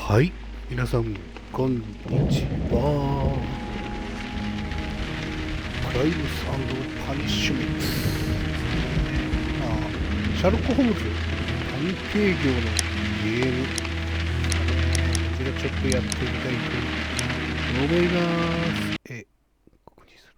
はい、皆さんこんにちは。クライムスパニッシュメント、シャーロック・ホームズ探偵業のゲーム、こちらちょっとやってみたいと思います。ここにする。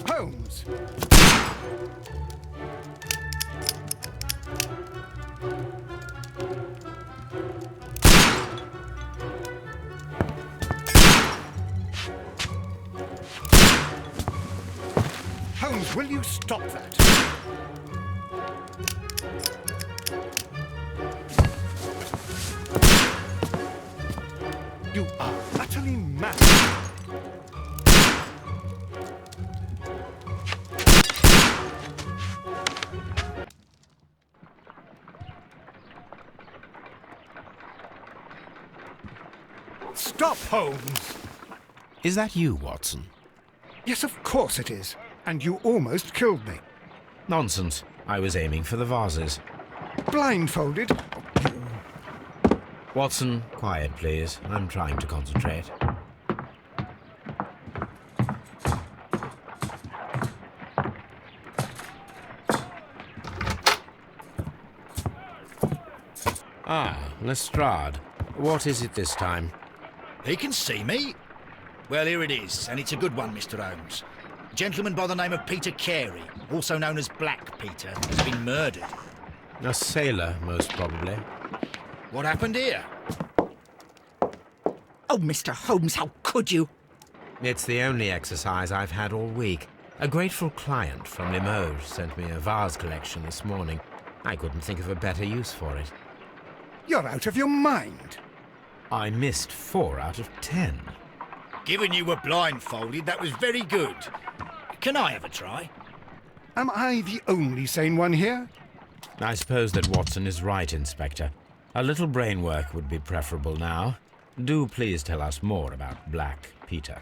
Holmes! Holmes, will you stop that? You are utterly mad. Stop, Holmes! Is that you, Watson? Yes, of course it is. And you almost killed me. Nonsense. I was aiming for the vases. Blindfolded? Watson, quiet, please. I'm trying to concentrate. Ah, Lestrade. What is it this time? He can see me. Well, here it is, and it's a good one, Mr. Holmes. A gentleman by the name of Peter Carey, also known as Black Peter, has been murdered. A sailor, most probably. What happened here? Oh, Mr. Holmes, how could you? It's the only exercise I've had all week. A grateful client from Limoges sent me a vase collection this morning. I couldn't think of a better use for it. You're out of your mind. I missed 4 out of 10. Given you were blindfolded, that was very good. Can I have a try? Am I the only sane one here? I suppose that Watson is right, Inspector. A little brain work would be preferable now. Do please tell us more about Black Peter.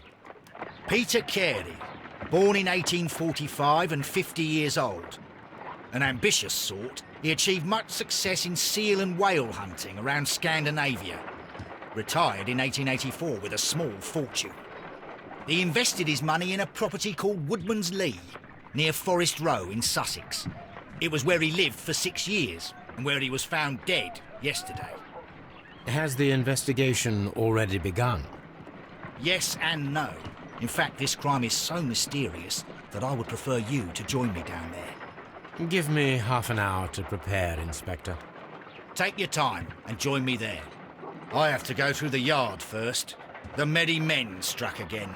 Peter Carey, born in 1845 and 50 years old. An ambitious sort, he achieved much success in seal and whale hunting around Scandinavia. Retired in 1884 with a small fortune. He invested his money in a property called Woodman's Lee, near Forest Row in Sussex. It was where he lived for 6 years, and where he was found dead yesterday. Has the investigation already begun? Yes and no. In fact, this crime is so mysterious that I would prefer you to join me down there. Give me half an hour to prepare, Inspector. Take your time and join me there. I have to go through the yard first. The merry men struck again.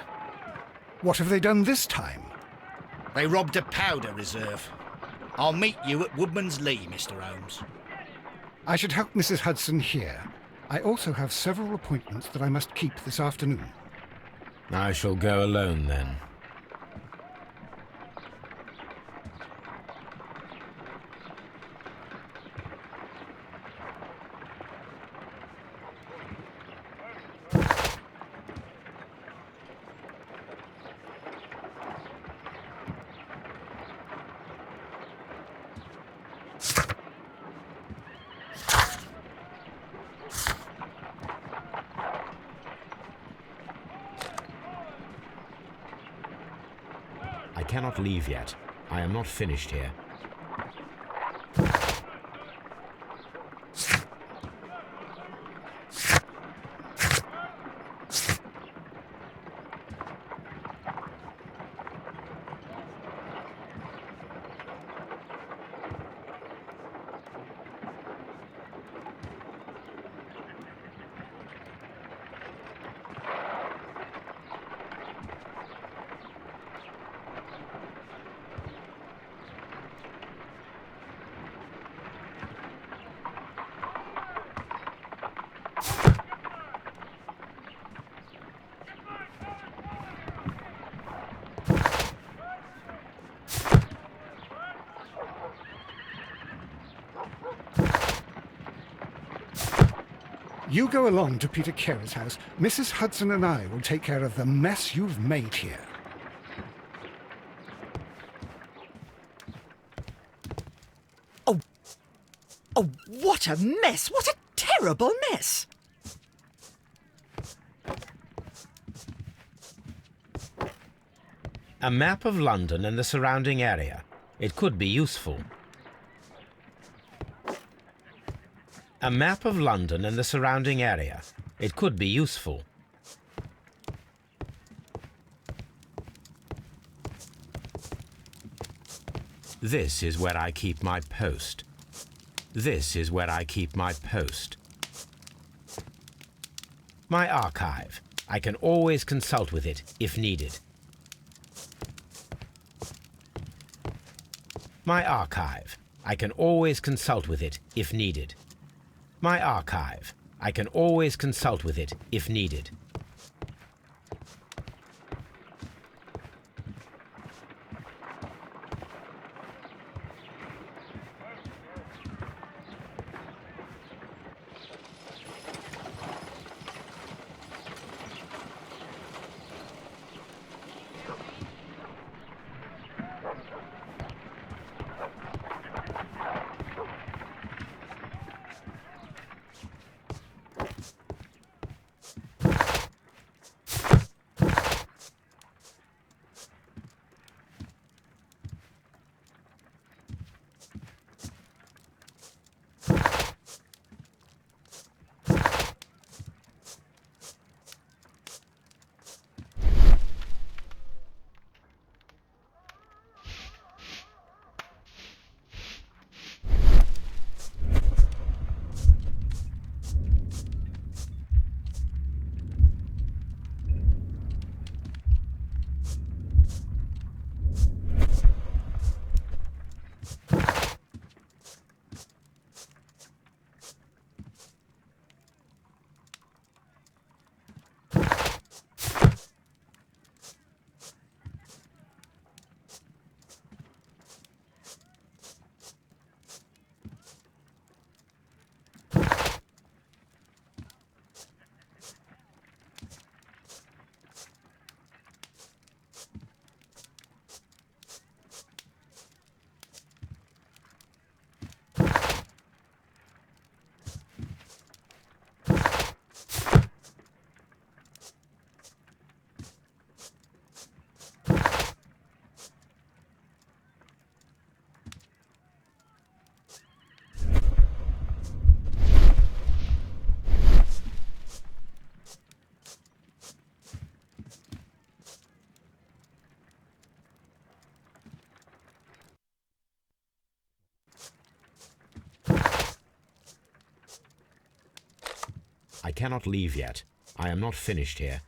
What have they done this time? They robbed a powder reserve. I'll meet you at Woodman's Lee, Mr. Holmes. I should help Mrs. Hudson here. I also have several appointments that I must keep this afternoon. I shall go alone, then. I cannot leave yet. I am not finished here. You go along to Peter Carey's house. Mrs. Hudson and I will take care of the mess you've made here. Oh, what a mess! What a terrible mess! A map of London and the surrounding area. It could be useful. A map of London and the surrounding area. It could be useful. This is where I keep my post. This is where I keep my post. My archive. I can always consult with it if needed. My archive. I can always consult with it if needed. My archive. I can always consult with it if needed. I cannot leave yet. I am not finished here.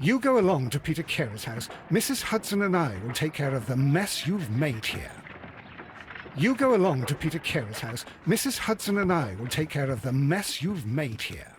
You go along to Peter Carey's house. Mrs. Hudson and I will take care of the mess you've made here. You go along to Peter Carey's house. Mrs. Hudson and I will take care of the mess you've made here.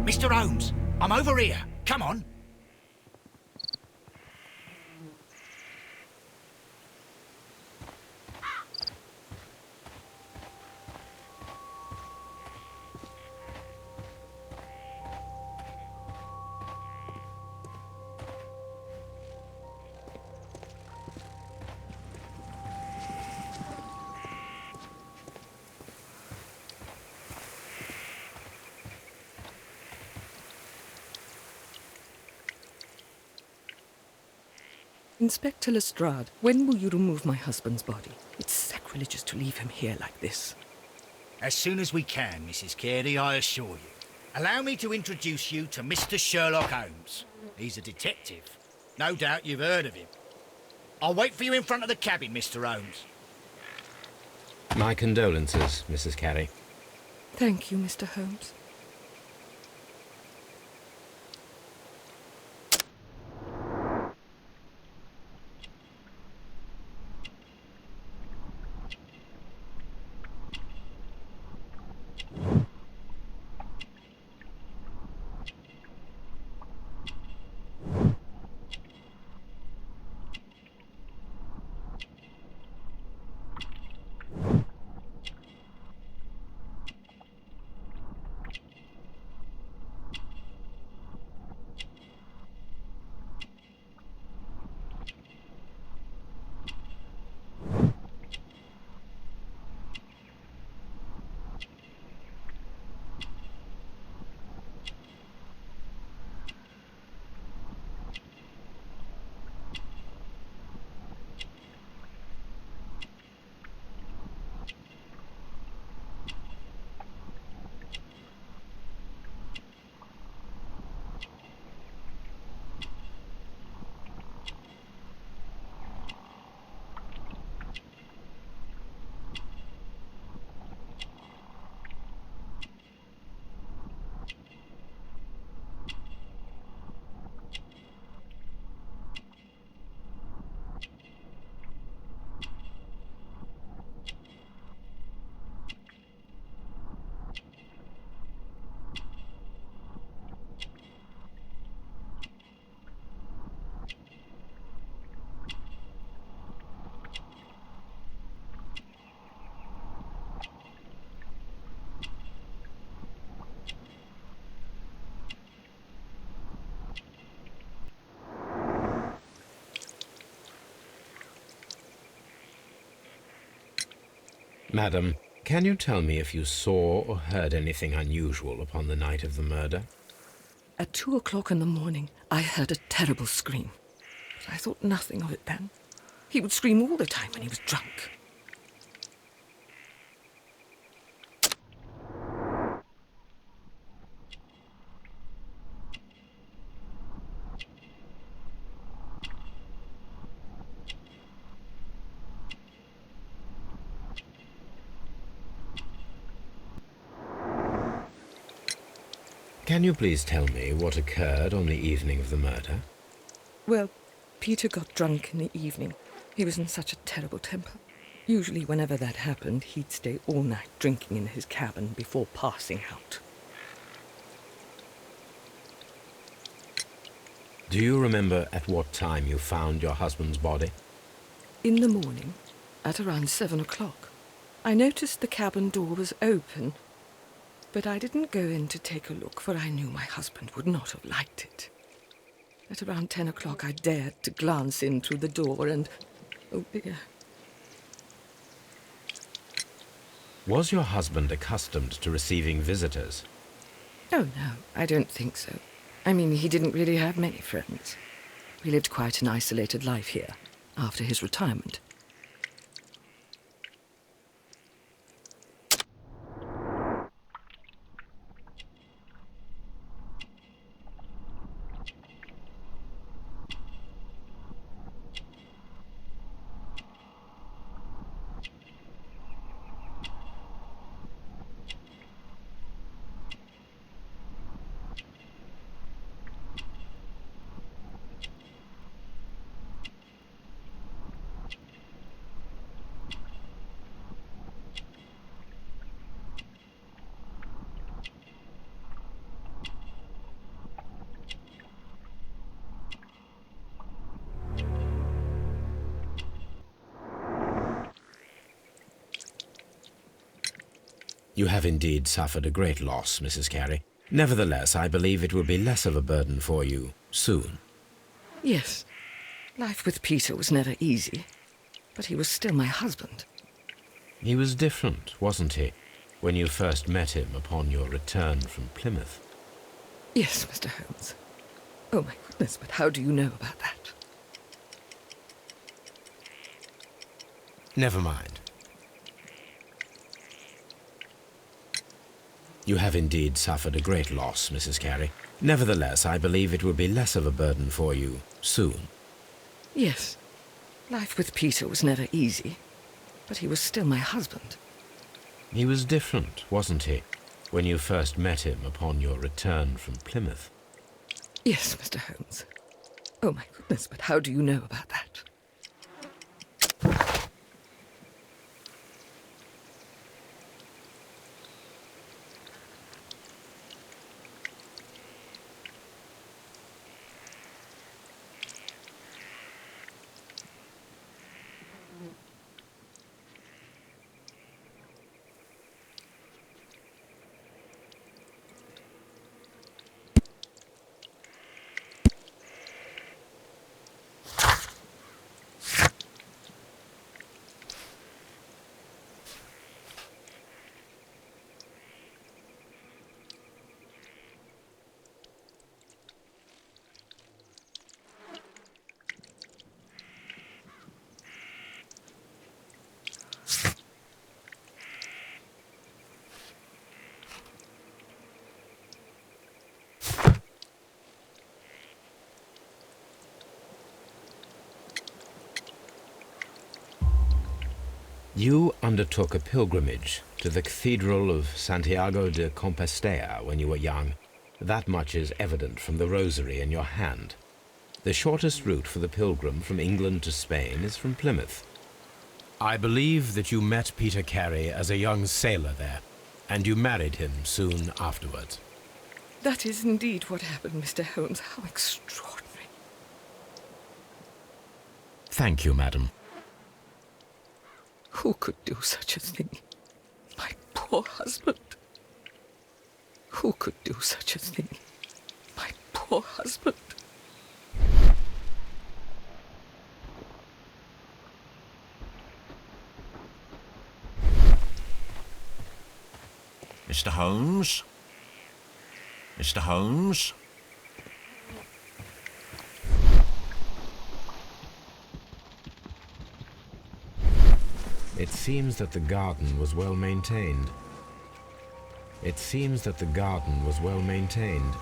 Mr. Holmes, I'm over here. Come on. Inspector Lestrade, when will you remove my husband's body? It's sacrilegious to leave him here like this. As soon as we can, Mrs. Carey, I assure you. Allow me to introduce you to Mr. Sherlock Holmes. He's a detective. No doubt you've heard of him. I'll wait for you in front of the cabin, Mr. Holmes. My condolences, Mrs. Carey. Thank you, Mr. Holmes. Madam, can you tell me if you saw or heard anything unusual upon the night of the murder? At 2 o'clock in the morning, I heard a terrible scream. But I thought nothing of it then. He would scream all the time when he was drunk. Can you please tell me what occurred on the evening of the murder? Well, Peter got drunk in the evening. He was in such a terrible temper. Usually whenever that happened, he'd stay all night drinking in his cabin before passing out. Do you remember at what time you found your husband's body? In the morning, at around 7 o'clock, I noticed the cabin door was open, but I didn't go in to take a look, for I knew my husband would not have liked it. At around 10 o'clock, I dared to glance in through the door and... oh dear. Was your husband accustomed to receiving visitors? Oh, no, I don't think so. I mean, he didn't really have many friends. He lived quite an isolated life here, after his retirement. You have indeed suffered a great loss, Mrs. Carey. Nevertheless, I believe it will be less of a burden for you soon. Yes. Life with Peter was never easy, but he was still my husband. He was different, wasn't he, when you first met him upon your return from Plymouth? Yes, Mr. Holmes. Oh, my goodness, but how do you know about that? Never mind. You have indeed suffered a great loss, Mrs. Carey. Nevertheless, I believe it will be less of a burden for you soon. Yes. Life with Peter was never easy, but he was still my husband. He was different, wasn't he, when you first met him upon your return from Plymouth? Yes, Mr. Holmes. Oh, my goodness, but how do you know about that? You undertook a pilgrimage to the Cathedral of Santiago de Compostela when you were young. That much is evident from the rosary in your hand. The shortest route for the pilgrim from England to Spain is from Plymouth. I believe that you met Peter Carey as a young sailor there, and you married him soon afterwards. That is indeed what happened, Mr. Holmes. How extraordinary. Thank you, madam. Who could do such a thing? My poor husband. Who could do such a thing? My poor husband. Mr. Holmes? Mr. Holmes? It seems that the garden was well maintained. It seems that the garden was well maintained.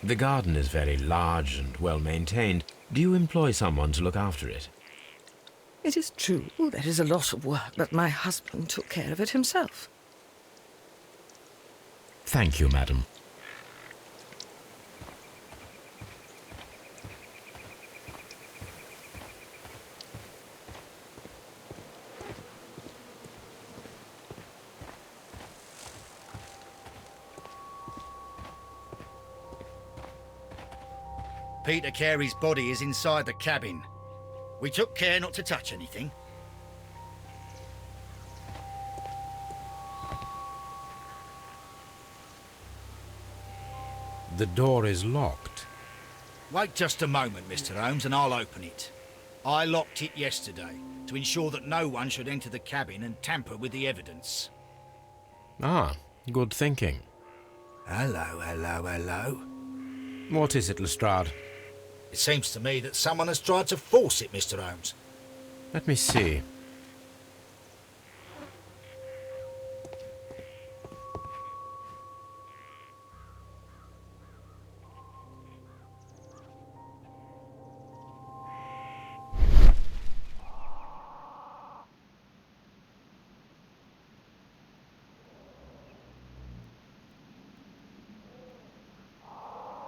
The garden is very large and well maintained. Do you employ someone to look after it? It is true, there is a lot of work, but my husband took care of it himself. Thank you, madam. Peter Carey's body is inside the cabin. We took care not to touch anything. The door is locked. Wait just a moment, Mr. Holmes, and I'll open it. I locked it yesterday to ensure that no one should enter the cabin and tamper with the evidence. Ah, good thinking. Hello, hello, hello. What is it, Lestrade? It seems to me that someone has tried to force it, Mr. Holmes. Let me see.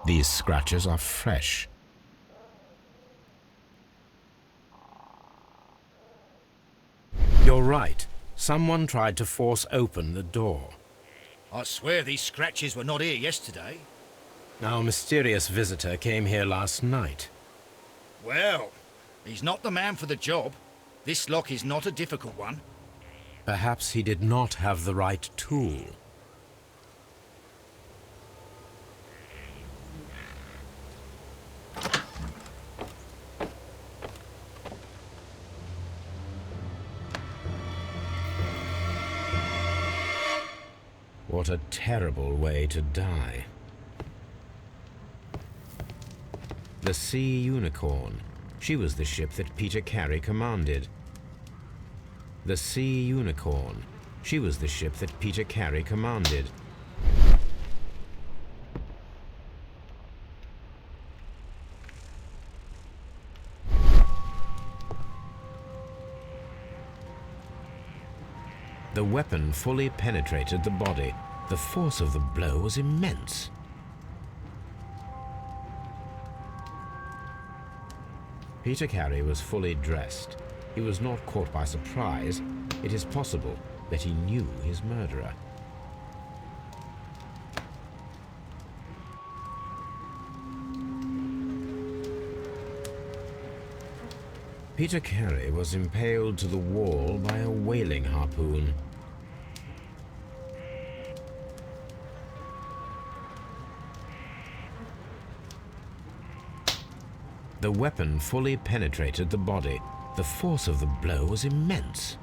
These scratches are fresh. You're right. Someone tried to force open the door. I swear these scratches were not here yesterday. Our mysterious visitor came here last night. Well, he's not the man for the job. This lock is not a difficult one. Perhaps he did not have the right tool. What a terrible way to die. The Sea Unicorn. She was the ship that Peter Carey commanded. The Sea Unicorn. She was the ship that Peter Carey commanded. The weapon fully penetrated the body. The force of the blow was immense. Peter Carey was fully dressed. He was not caught by surprise. It is possible that he knew his murderer. Peter Carey was impaled to the wall by a whaling harpoon. The weapon fully penetrated the body. The force of the blow was immense.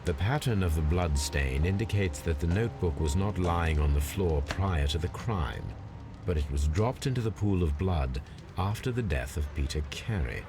The pattern of the blood stain indicates that the notebook was not lying on the floor prior to the crime, but it was dropped into the pool of blood after the death of Peter Carey.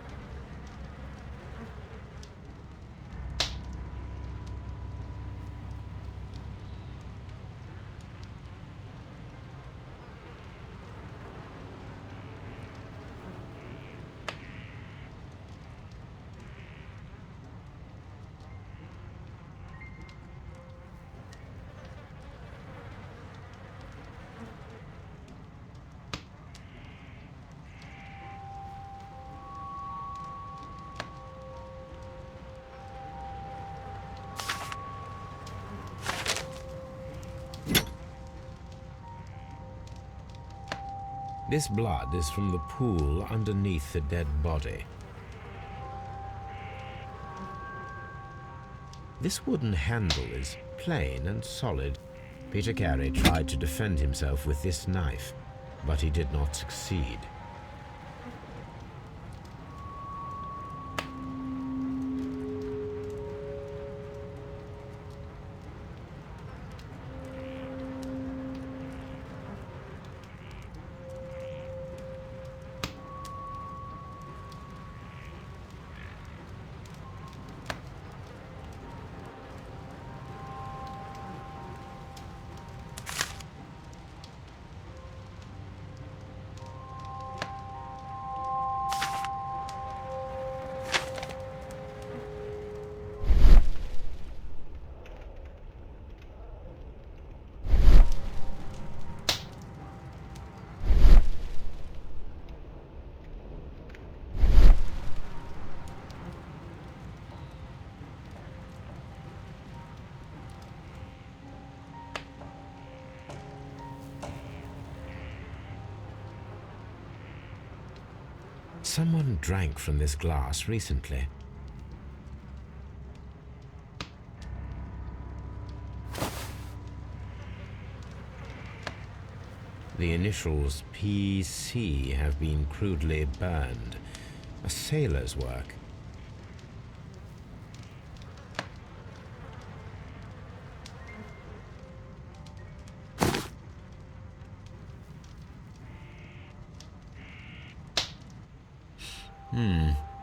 This blood is from the pool underneath the dead body. This wooden handle is plain and solid. Peter Carey tried to defend himself with this knife, but he did not succeed. Someone drank from this glass recently. The initials PC have been crudely burned. A sailor's work.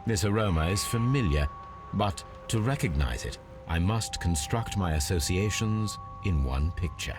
This aroma is familiar, but to recognize it, I must construct my associations in one picture.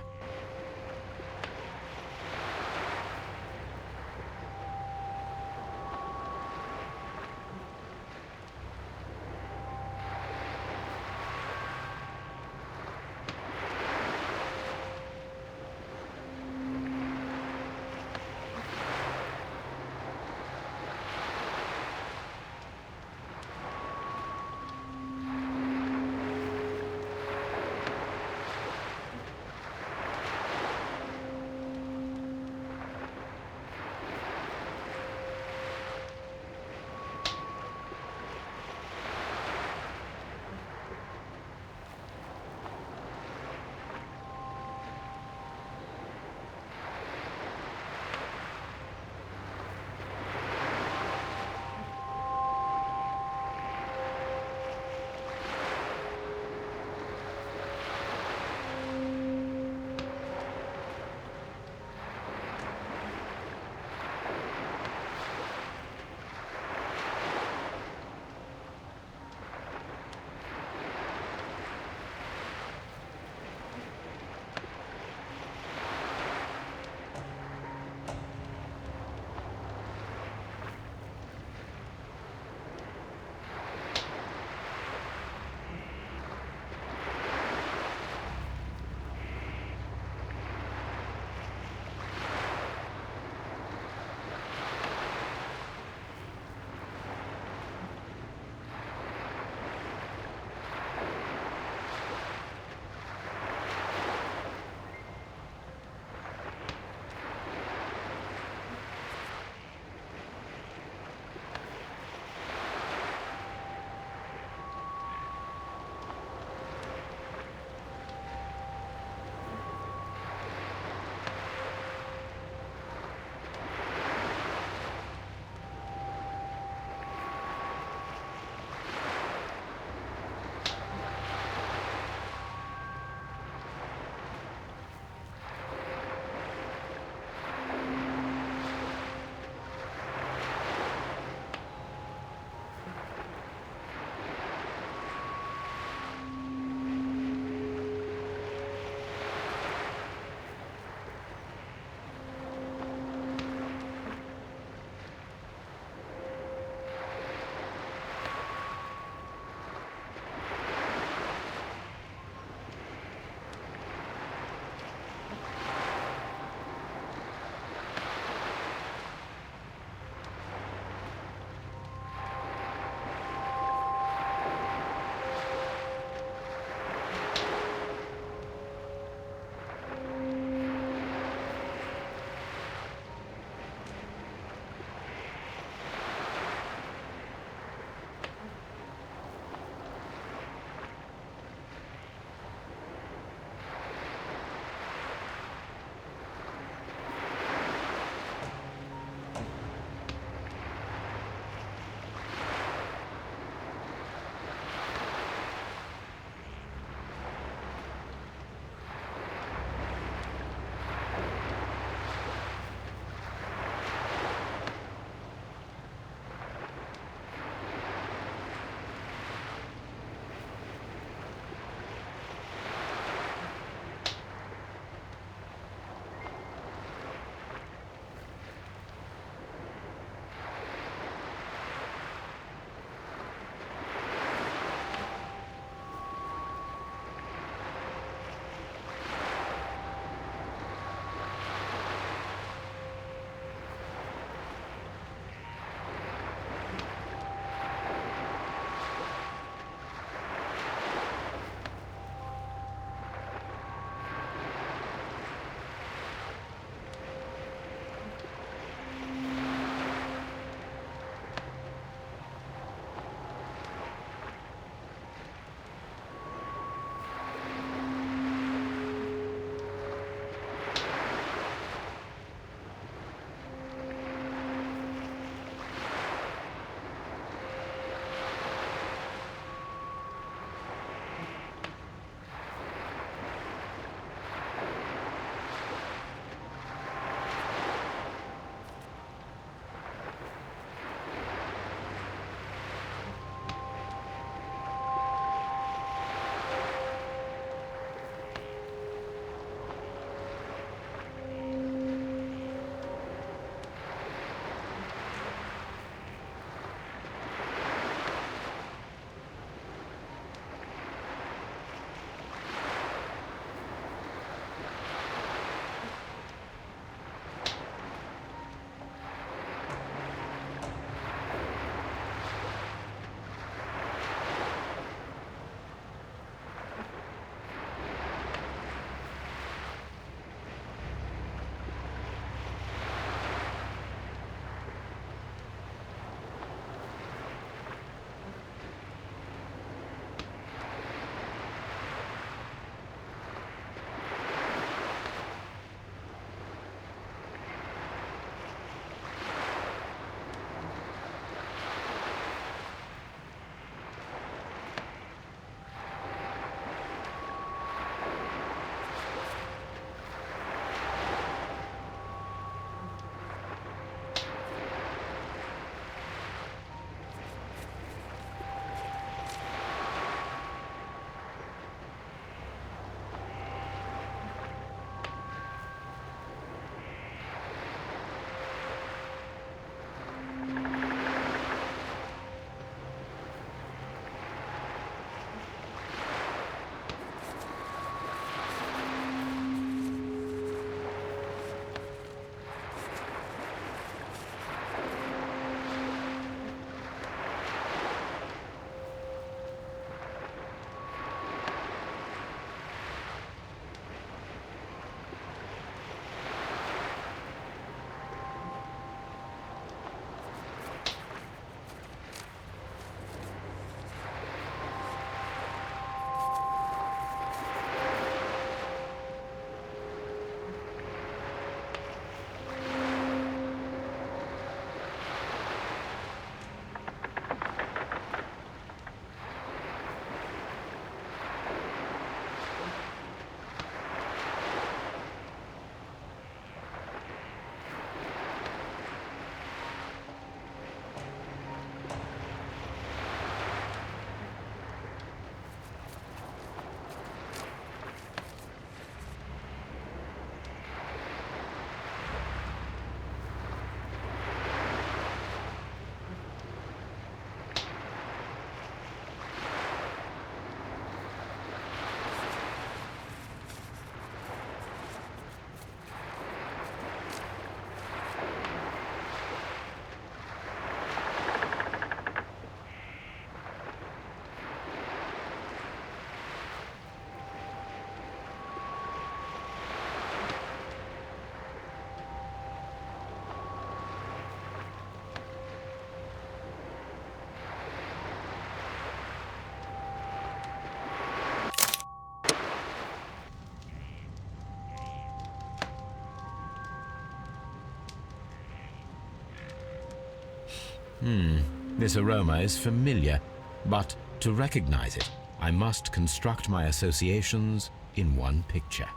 This aroma is familiar, but to recognize it, I must construct my associations in one picture.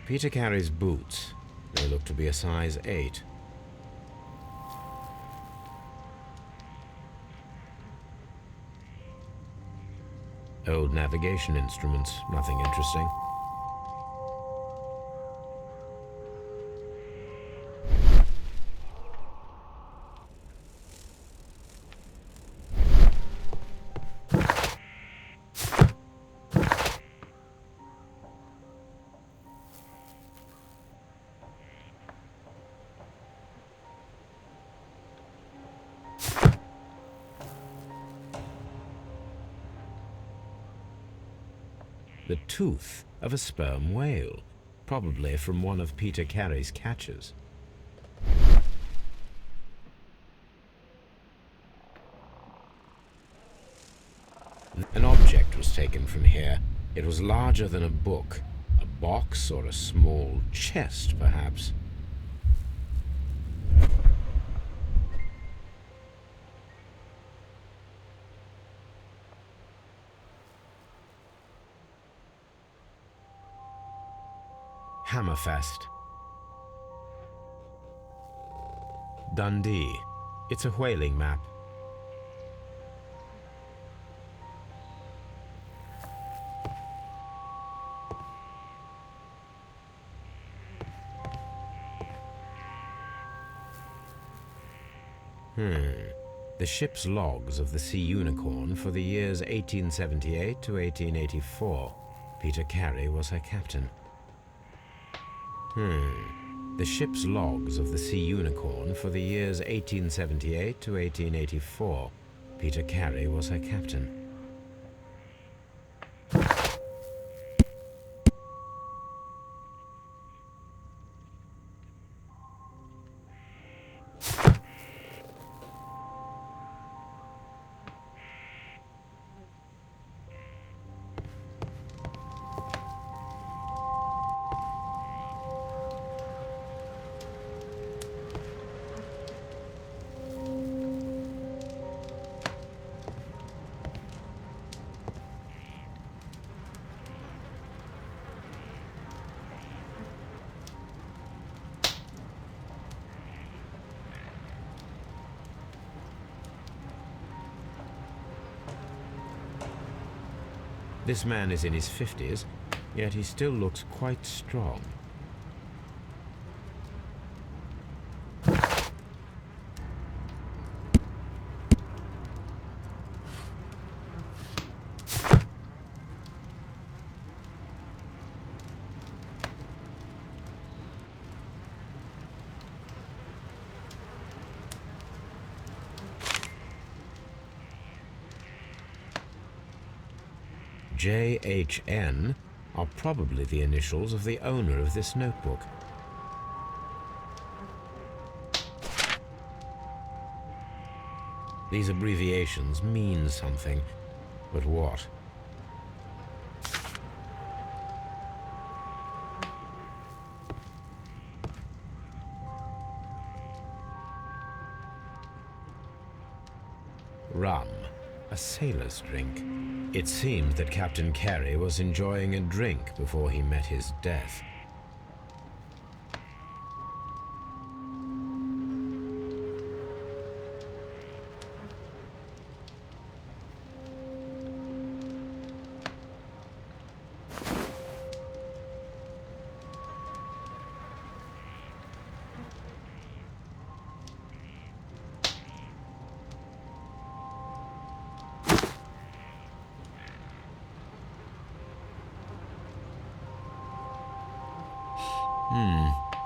Peter Carey's boots. They look to be a size 8. Old navigation instruments, nothing interesting. The tooth of a sperm whale, probably from one of Peter Carey's catches. An object was taken from here. It was larger than a book, a box or a small chest, perhaps. Hammerfest. Dundee. It's a whaling map. The ship's logs of the Sea Unicorn for the years 1878 to 1884. Peter Carey was her captain. The ship's logs of the Sea Unicorn for the years 1878 to 1884. Peter Carey was her captain. This man is in his 50s, yet he still looks quite strong. JHN are probably the initials of the owner of this notebook. These abbreviations mean something, but what? Rum, a sailor's drink. It seemed that Captain Carey was enjoying a drink before he met his death.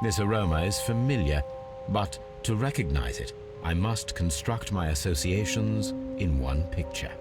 This aroma is familiar, but to recognize it, I must construct my associations in one picture.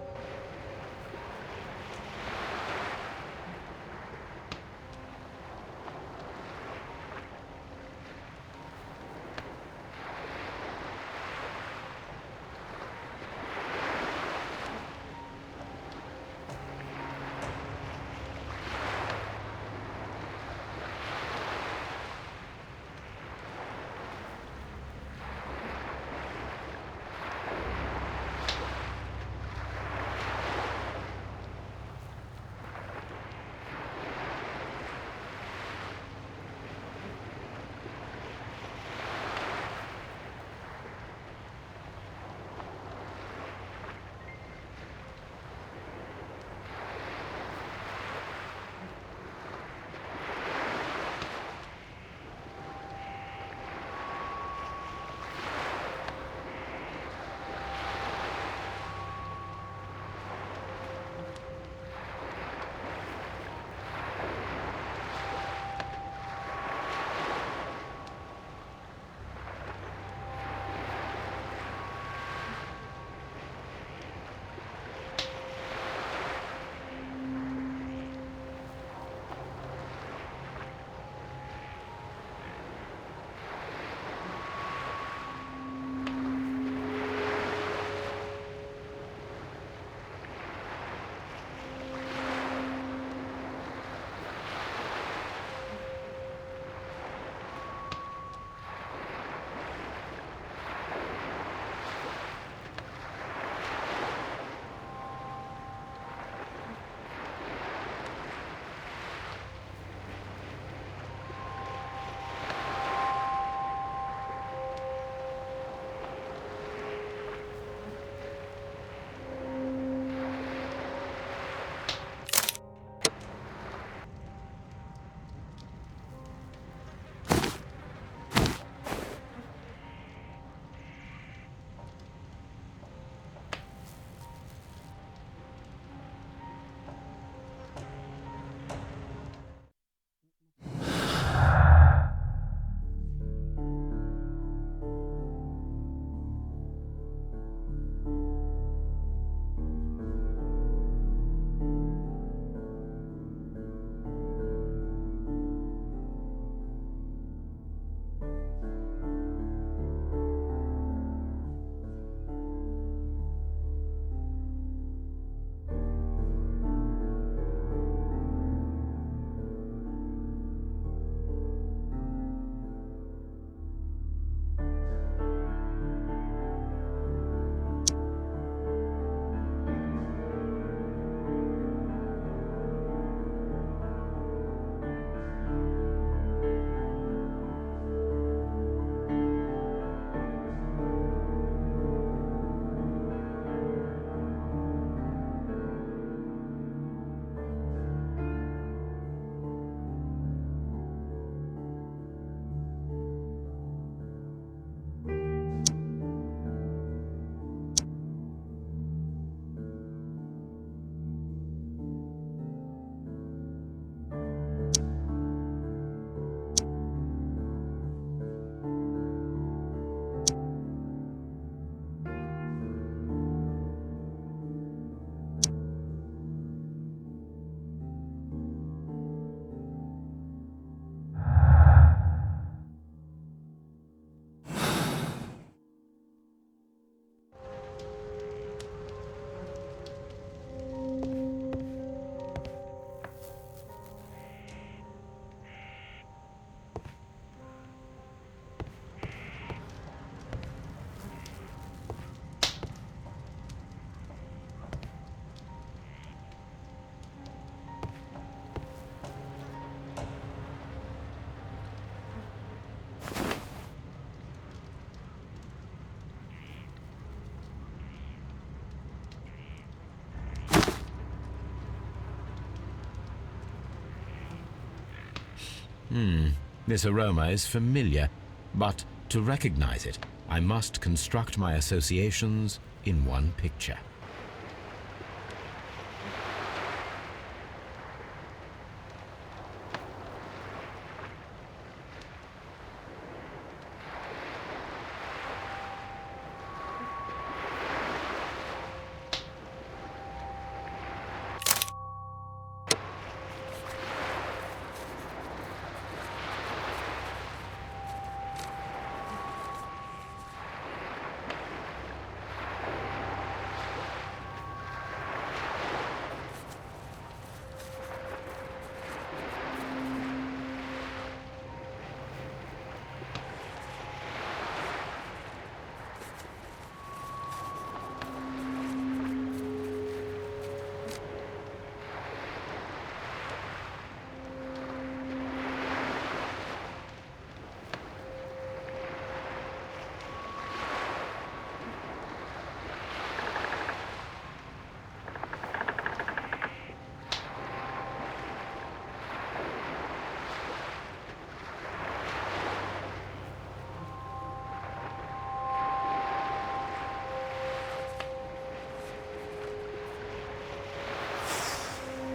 This aroma is familiar, but to recognize it, I must construct my associations in one picture.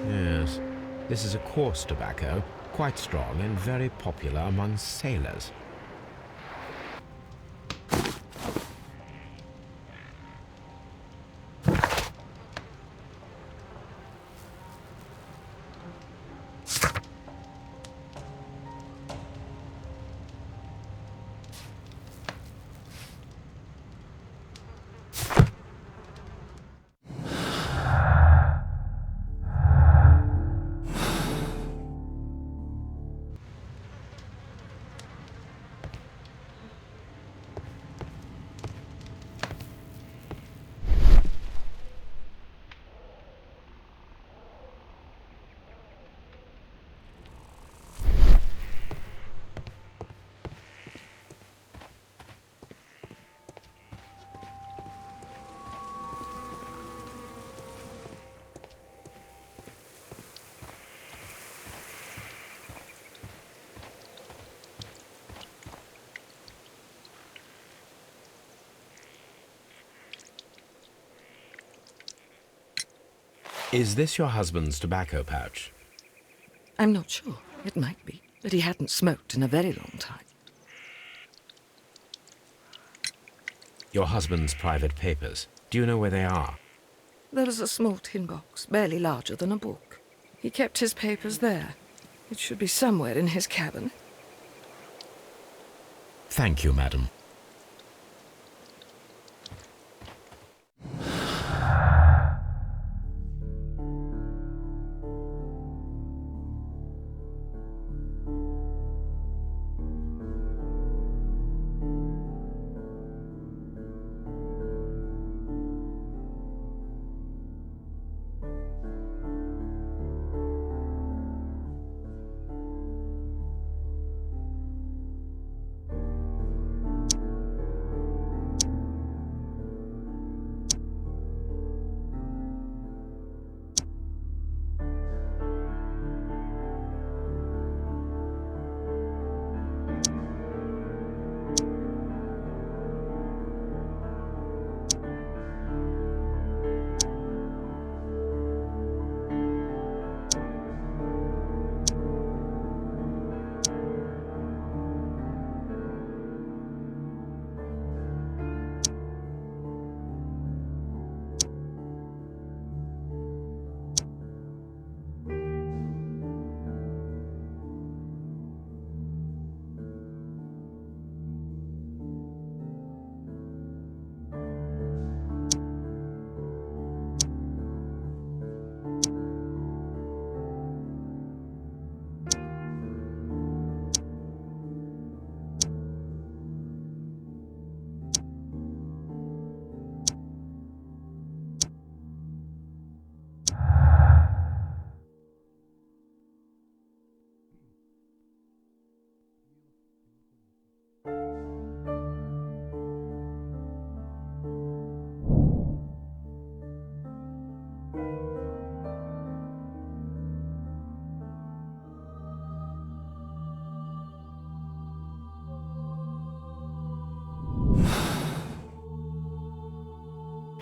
Yes, this is a coarse tobacco, quite strong and very popular among sailors. Is this your husband's tobacco pouch? I'm not sure. It might be, but he hadn't smoked in a very long time. Your husband's private papers. Do you know where they are? There is a small tin box, barely larger than a book. He kept his papers there. It should be somewhere in his cabin. Thank you, madam.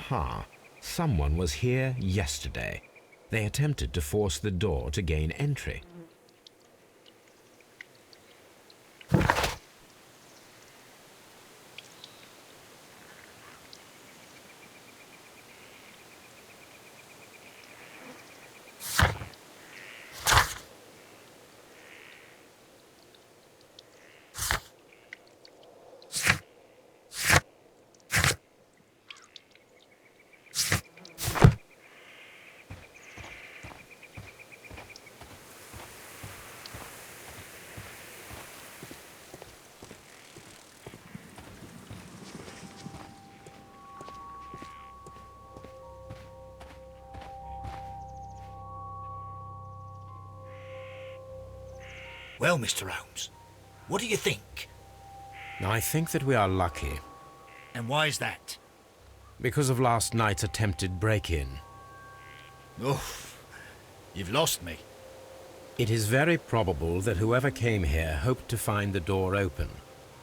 Aha! Someone was here yesterday. They attempted to force the door to gain entry. Well, Mr. Holmes, what do you think? I think that we are lucky. And why is that? Because of last night's attempted break-in. Oof, you've lost me. It is very probable that whoever came here hoped to find the door open.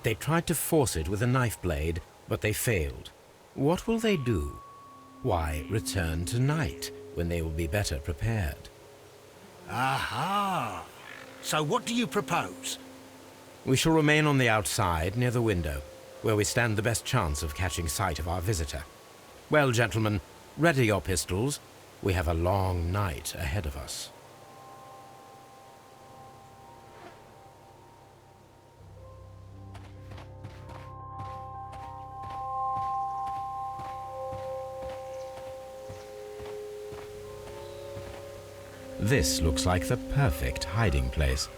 They tried to force it with a knife blade, but they failed. What will they do? Why, return tonight, when they will be better prepared. Aha! So what do you propose? We shall remain on the outside, near the window, where we stand the best chance of catching sight of our visitor. Well, gentlemen, ready your pistols. We have a long night ahead of us. This looks like the perfect hiding place.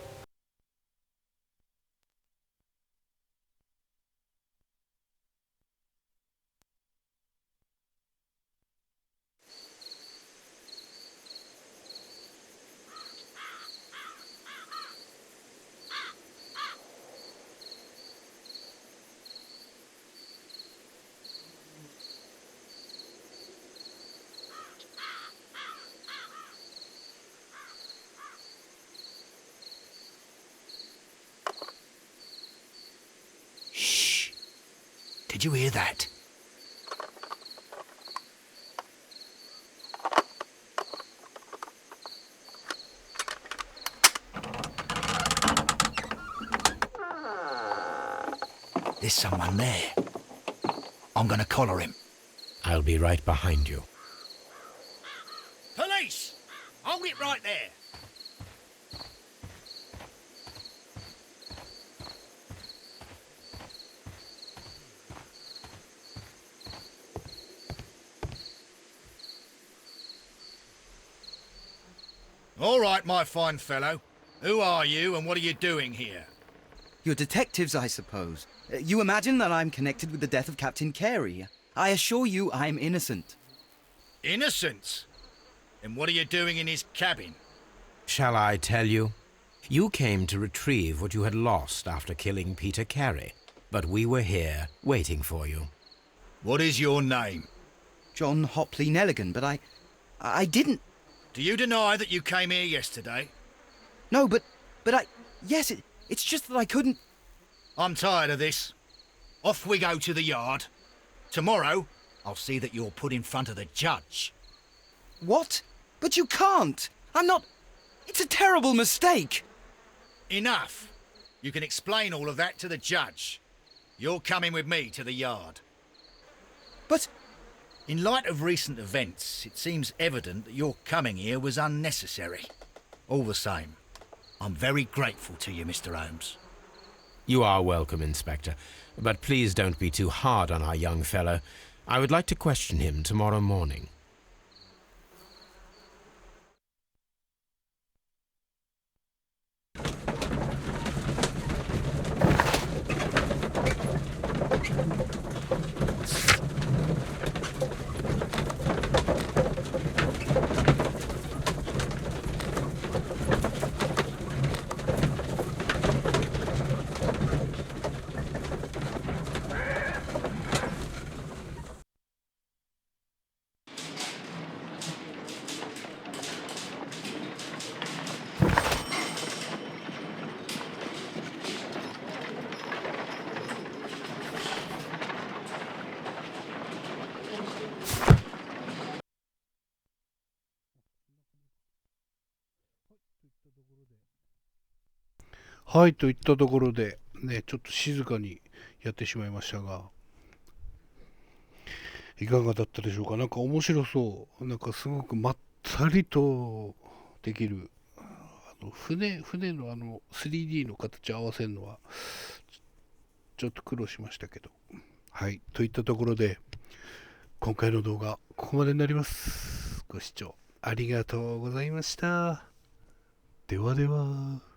Did you hear that? There's someone there. I'm gonna collar him. I'll be right behind you. Police! Hold it right there. All right, my fine fellow. Who are you and what are you doing here? You're detectives, I suppose. You imagine that I'm connected with the death of Captain Carey. I assure you I'm innocent. Innocent? And what are you doing in his cabin? Shall I tell you? You came to retrieve what you had lost after killing Peter Carey, but we were here waiting for you. What is your name? John Hopley Nelligan, but I didn't... Do you deny that you came here yesterday? No, but yes, it's just that I couldn't... I'm tired of this. Off we go to the yard. Tomorrow, I'll see that you're put in front of the judge. What? But you can't! I'm not... It's a terrible mistake! Enough! You can explain all of that to the judge. You're coming with me to the yard. But... In light of recent events, it seems evident that your coming here was unnecessary. All the same, I'm very grateful to you, Mr. Holmes. You are welcome, Inspector, but please don't be too hard on our young fellow. I would like to question him tomorrow morning. はい、といったところで、ね、ちょっと静かにやってしまいましたが、いかがだったでしょうか。なんか面白そう。なんかすごくまったりとできる。船の3D の形を合わせるのは、ちょっと苦労しましたけど。はい、といったところで、今回の動画、ここまでになります。ご視聴ありがとうございました。ではでは。